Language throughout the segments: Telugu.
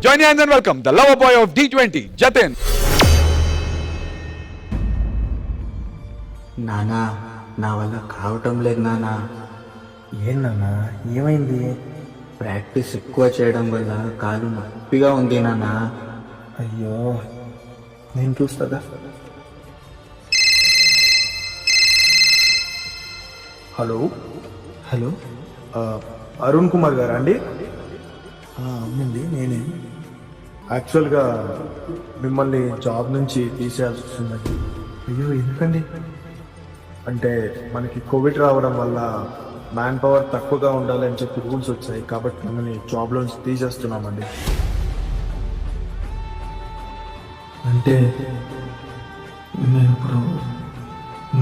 Join hands and welcome the lover boy of D20, Jatin. నానా నా వల్ల కావటం లేదు నానా. ఏంటన్నా ఏమైంది? ప్రాక్టీస్ ఎక్కువ చేయడం వల్ల కాలు నొప్పిగా ఉంది నానా. అయ్యో నేను చూస్తుందా? హలో హలో, అరుణ్ కుమార్ గారా అండి? అవునండి నేనే. యాక్చువల్గా మిమ్మల్ని జాబ్ నుంచి తీసేయాల్సి వస్తుందండి. అయ్యో ఎందుకండి? అంటే మనకి కోవిడ్ రావడం వల్ల మ్యాన్ పవర్ తక్కువగా ఉండాలని చెప్పి రూల్స్ వచ్చాయి, కాబట్టి మిమ్మల్ని జాబ్లో నుంచి తీసేస్తున్నామండి. అంటే నేను ఇప్పుడు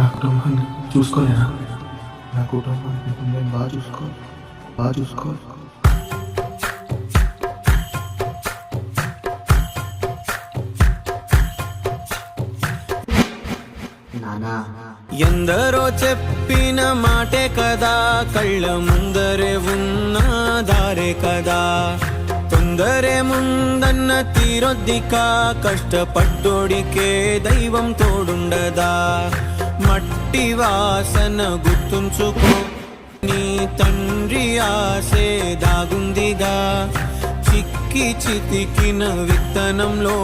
నా కుటుంబాన్ని చూసుకోలేనా? నా కుటుంబాన్ని నేను బాగా చూసుకోవాలి. నానా ఎందరో చెప్పిన మాటే కదా, కళ్ళ ముందరే ఉన్న దారే కదా. తొందరే ముందన్న తీరొద్దిక, కష్టపడ్డోడికే దైవం తోడుండదా. మట్టి వాసన గుర్తుంచుకో, నీ తండ్రి ఆసే దాగుందిగా. చిక్కి చితికిన విత్తనంలో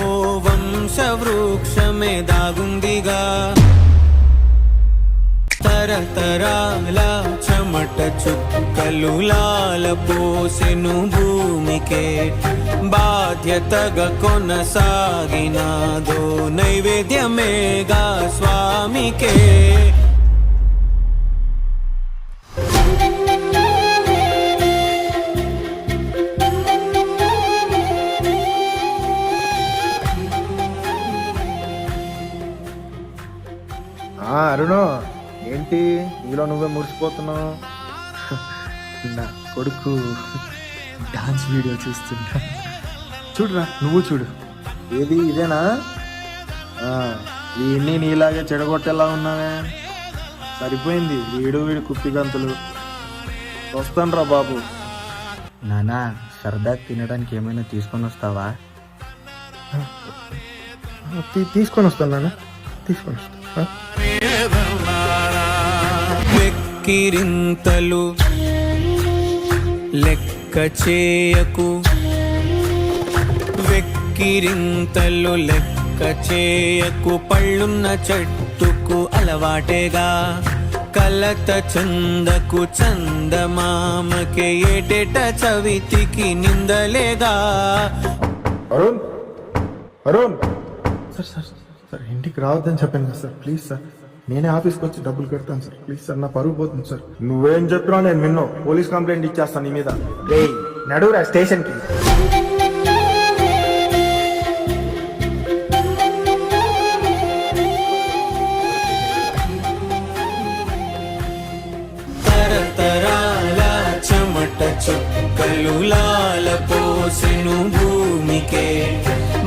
ఓ వంశవృక్షమే దాగుందిగా. తరతరాల చెమట చుక్కలు లాల పోసెను భూమికే, బాధ్యతగా కొనసాగినాదో నైవేద్యమేగా స్వామికే. అరుణు, ఏంటి నీలో నువ్వే మురిసిపోతున్నావు? నా కొడుకు డాన్స్ వీడియో చూస్తుంటా. చూడురా, నువ్వు చూడు. ఏది ఇదేనా? వీడిని నీలాగే చెడగొట్టేలా ఉన్నావే. సరిపోయింది వీడి కుప్పిగంతులు. వస్తానురా బాబు. నానా సరదా తినడానికి ఏమైనా తీసుకొని వస్తావా? తీసుకొని వస్తాను నాన్న, తీసుకొని వస్తాను. వెక్కిరింతలు లెక్క చేయకు, వెక్కిరింతలు లెక్క చేయకు. పళ్ళున్న చెట్టుకు అలవాటేగా, కలత చందకు చందమామకే ఏటేట చవితికి నిందలేగా. అరుణ్ సార్ ఇంటికి రావద్దని చెప్పాను కదా సార్. ప్లీజ్ సార్, నేనే ఆఫీస్కి వచ్చి డబ్బులు కడతాను సార్. ప్లీజ్ సార్, నా పరుగు పోతుంది సార్. నువ్వేం చెప్పినా నేను విన్నో పోలీస్ కంప్లైంట్ ఇచ్చేస్తాను నీ మీద. నడువురా స్టేషన్కి. తరతరాల చెమట చుక్కలు లాల పోసెను భూమికే,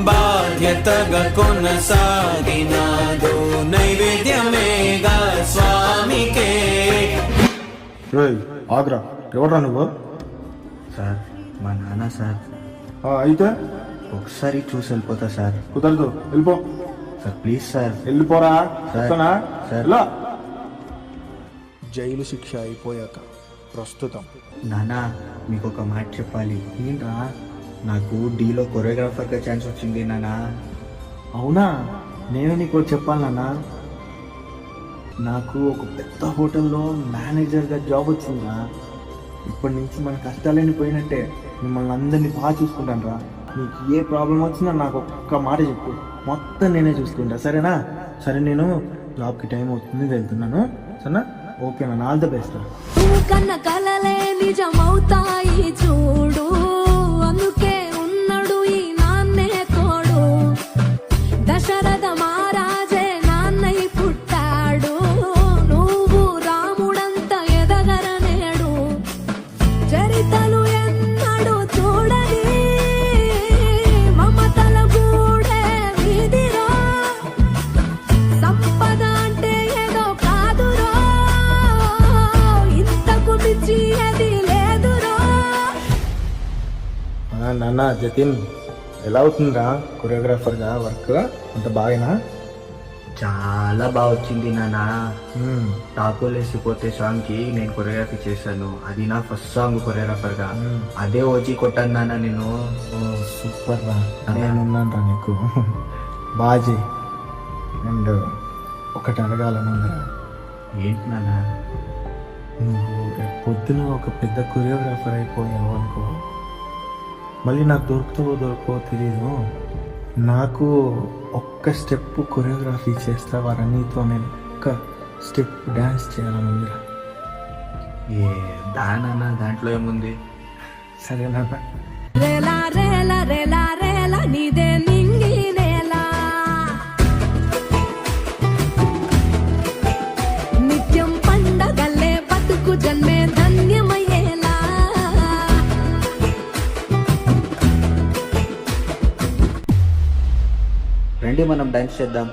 బాధ్యతగా కొనసాగినాదో నైవేద్యమేగా స్వామికే. ఆగ్రా, ఎవరా నువ్వు? సార్ మా నాన్న సార్. అయితే ఒకసారి చూసి వెళ్ళిపోతా సార్. కుదరదు, వెళ్ళిపో సార్. ప్లీజ్ సార్ వెళ్ళిపోరా. సార్. జైలు శిక్ష అయిపోయాక ప్రస్తుతం నానా మీకు ఒక మాట చెప్పాలి. ఏంట్రా? నాకు డీలో కొరియోగ్రాఫర్గా ఛాన్స్ వచ్చింది నానా. అవునా? నేను నీకు చెప్పాలి నాన్న, నాకు ఒక పెద్ద హోటల్లో మేనేజర్గా జాబ్ వచ్చిందా. ఇప్పటి నుంచి మన కష్టాలన్నీ పోయినట్టే. మిమ్మల్ని అందరినీ బాగా చూసుకుంటాను రా. నీకు ఏ ప్రాబ్లం వచ్చినా నాకు ఒక్క మాట చెప్పు, మొత్తం నేనే చూసుకుంటా. సరేనా? సరే, నేను జాబ్కి టైం అవుతుంది, వెళ్తున్నాను. సరేనా? ఓకేనా? All the best. కన్న కలలే నిజమవుతాయి చూడు, అందుకే ఉన్నాడు ఈ నాన్నే తోడు. దశరథ మహారాజే నాన్నై పుట్టాడు, నువ్వు రాముడంత ఎదగరనేడు. చరితలు ఎన్నడు చూడని మమతల గూడే వీధిలో, సంపద అంటే ఏదో కాదురో, ఇంతకు మించి అది లేదురో. నాన్న జతిన్ ఎలా అవుతుందిరా కొరియోగ్రాఫర్గా వర్క్ అంత బాగానా? చాలా బాగా వచ్చింది నాన్న. టాకోలేసిపోతే సాంగ్కి నేను కొరియోగ్రఫీ చేశాను. అది నా ఫస్ట్ సాంగ్ కొరియోగ్రాఫర్గా. అదే వచ్చి కొట్టాను నాన్న నేను. సూపర్ రా, నేనున్నాను రా నీకు. బాజీ అండ్ ఒకటి అడగాలనుందిరా. ఏంటి నాన్న? నువ్వు రేపు పొద్దున ఒక పెద్ద కొరియోగ్రాఫర్ అయిపోయావు అనుకో, మళ్ళీ నాకు దొరకవో తెలియదు. నాకు ఒక్క స్టెప్ కొరియోగ్రఫీ చేస్తావారా నీతో? నేను ఒక్క స్టెప్ డ్యాన్స్ చేయాలని ఉందిరా. నాన్న దాంట్లో ఏముంది? సరే నాన్న. రేలా రేలా రేలా రేలా నీదే నింగి నేలా, నిత్యం పండగల్లే బతుకు జన్మే ధన్యమయ్యేలా. రండి మనం డాన్స్ చేద్దాం.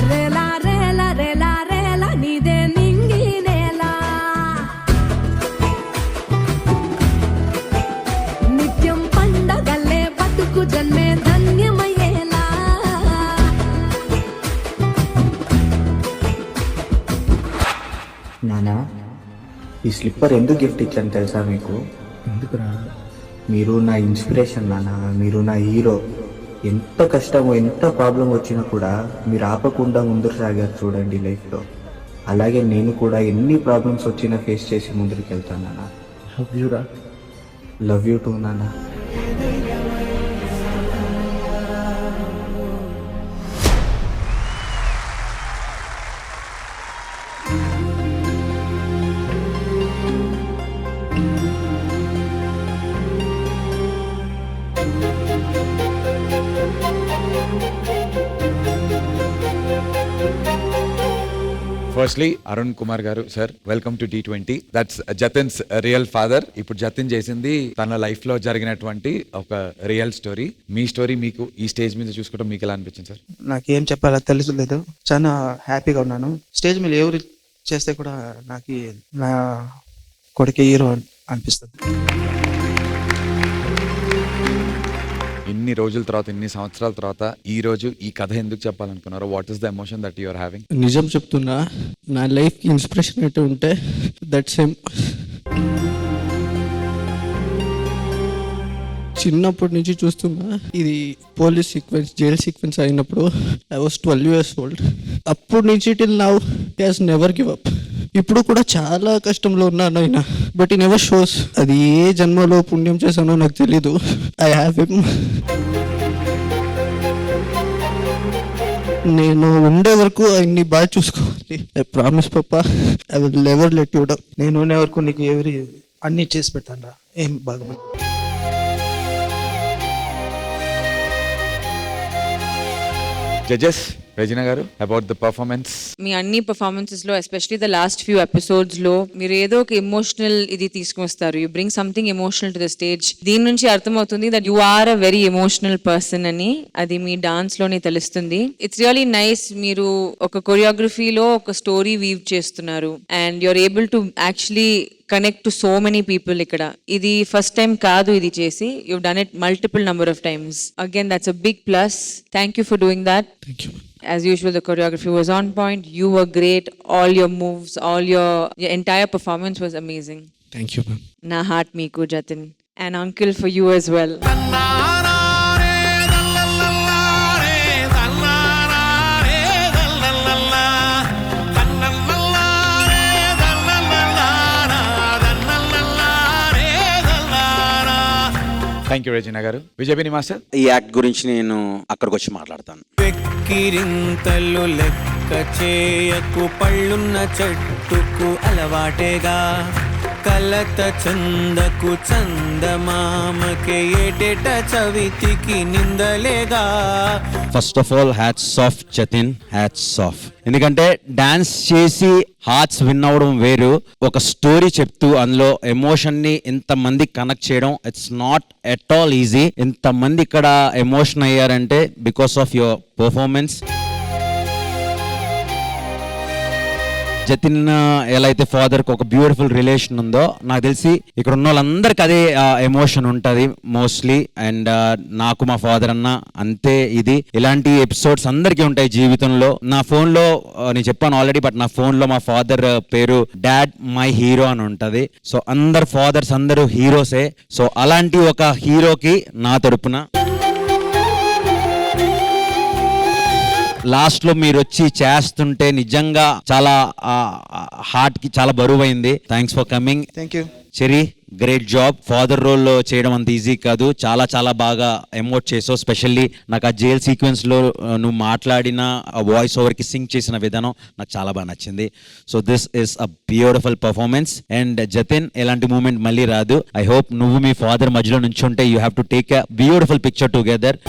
రేలా రేలా రేలా రేలా నీదే నింగి నేలా, నిత్యం పండగల్లే బతుకు జన్మే ధన్యమయ్యేలా. నానా, ఈ స్లిప్పర్ ఎందుకు గిఫ్ట్ ఇచ్చాను తెలుసా మీకు? ఎందుకురా? మీరు నా ఇన్స్పిరేషన్ నాన్న. మీరు నా హీరో. ఎంత కష్టమో ఎంత ప్రాబ్లం వచ్చినా కూడా మీరు ఆపకుండా ముందుకు సాగారు చూడండి లైఫ్లో. అలాగే నేను కూడా ఎన్ని ప్రాబ్లమ్స్ వచ్చినా ఫేస్ చేసి ముందుకు వెళ్తాను నాన్న. లవ్ యూ రా. లవ్ యూ టూ నాన్న. Firstly Arun Kumar garu sir, welcome to D20. That's Jatin's real father. ఇప్పుడు జతిన్ చేసింది తన లైఫ్ లో జరిగినటువంటి ఒక రియల్ స్టోరీ. మీ స్టోరీ మీకు ఈ స్టేజ్ మీద చూసుకోవడం మీకు ఎలా అనిపించింది సార్? నాకేం చెప్పాలో తెలియలేదు. చాలా హ్యాపీగా ఉన్నాను. స్టేజ్ మీద ఎవరు చేస్తే కూడా నాకు నా కొడుకే హీరో అనిపిస్తుంది. ఇన్ని రోజుల తర్వాత, ఇన్ని సంవత్సరాల తర్వాత ఈ రోజు ఈ కథ ఎందుకు చెప్పాలనుకున్నారో? What is the emotion that you are having? నిజం చెప్తున్నా, నా లైఫ్ ఇన్స్పిరేషన్ అయితే ఉంటే దట్స్ సేమ్. చిన్నప్పటి నుంచి చూస్తున్నా ఇది పోలీస్ సీక్వెన్స్, జైల్ సీక్వెన్స్ అయినప్పుడు ఐ వాస్ 12 years old. అప్పటి నుంచి till now he has never give up. ఇప్పుడు కూడా చాలా కష్టంలో ఉన్నాను ఆయన, బట్ ఈ నెవర్ షోస్. అది ఏ జన్మలో పుణ్యం చేశానో నాకు తెలీదు. I have him. నేను ఉండే వరకు ఆయన్ని బాగా చూసుకోవాలి. I promise papa, I will never let you down. నేను ఉండే వరకు నీకు ఎవరి అన్ని చేసి పెడతాను రా. ఏం బాగా జడ్జెస్, రెజినా గారు, అబౌట్ ద పర్ఫార్మెన్స్. మీ అన్ని పర్ఫార్మెన్సెస్ లో, especially the last few episodes లో మీరు ఏదో ఒక ఎమోషనల్ ఇది తీసుకొస్తారు. You bring something emotional to the stage. దీని నుంచి అర్థమవుతుంది that you are a very emotional person అని. అది మీ డాన్స్ లోనే తెలుస్తుంది. It's really nice. మీరు ఒక కొరియోగ్రఫీలో ఒక స్టోరీ వీవ్ చేస్తున్నారు and you are able to actually connect to so many people. ఇక్కడ ఇది ఫస్ట్ టైం కాదు ఇది చేసి, you done it multiple number of times. Again that's a big plus. Thank you for doing that. Thank you. As usual, the choreography was on point. You were great. All your moves, all your entire performance was amazing. Thank you ma'am. Na heart meeku Jatin. And uncle for you as well. Thank you Regina గారు. విజయబిని మాస్టర్, ఈ యాక్ట్ గురించి నేను అక్కడికి వచ్చి మాట్లాడతాను. వెక్కిరింతలు లెక్క చేయకు, పళ్ళున్న చెట్టుకు అలవాటేగా, కలత చందకు చందమామకే ఏటేట చవితికి నిందలేగా. First of all hats off Jatin, hats off. ఎందుకంటే డాన్స్ చేసి హార్ట్స్ విన్ అవ్వడం వేరు, ఒక స్టోరీ చెప్తూ అందులో ఎమోషన్ ని ఇంతమంది కనెక్ట్ చేయడం, it's not at all easy. ఇంతమంది ఇక్కడ ఎమోషన్ అయ్యారంటే because of your performance. Jatin ఎలా అయితే ఫాదర్ కి ఒక బ్యూటిఫుల్ రిలేషన్ ఉందో, నాకు తెలిసి ఇక్కడ ఉన్న వాళ్ళందరికి అదే ఎమోషన్ ఉంటది మోస్ట్లీ. అండ్ నాకు మా ఫాదర్ అన్న అంతే. ఇది ఇలాంటి ఎపిసోడ్స్ అందరికీ ఉంటాయి జీవితంలో. నా ఫోన్ లో నేను చెప్పాను ఆల్రెడీ, బట్ నా ఫోన్ లో మా ఫాదర్ పేరు డాడ్ మై హీరో అని ఉంటది. సో అందరు ఫాదర్స్ అందరూ హీరోసే. సో అలాంటి ఒక హీరోకి నా తరపున లాస్ట్ లో మీరు వచ్చి చేస్తుంటే నిజంగా చాలా హార్ట్ కి చాలా బరువైంది. Thanks for coming. Thank you. Cherry, great job. Father role లో చేయడం అంత ఈజీ కాదు. చాలా చాలా బాగా ఎమోట్ చేసావు. స్పెషల్లీ నాకు ఆ జైల్ సీక్వెన్స్ లో నువ్వు మాట్లాడిన ఆ వాయిస్ ఓవర్ కి సింగ్ చేసిన విధానం నాకు చాలా బాగా నచ్చింది. So this is a beautiful performance. And Jatin, ఎలాంటి మూమెంట్ మళ్ళీ రాదు. ఐ హోప్ నువ్వు మీ ఫాదర్ మధ్యలో నుంచుంటే you have to take a beautiful picture together.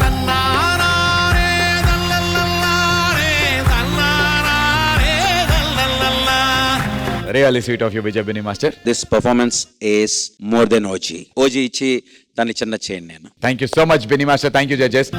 Really sweet of you Vijay Binni master. This performance is more than OG. OG ఇచ్చి దాన్ని చిన్న చేయండి నేను. Thank you so much Binni master. Thank you judges.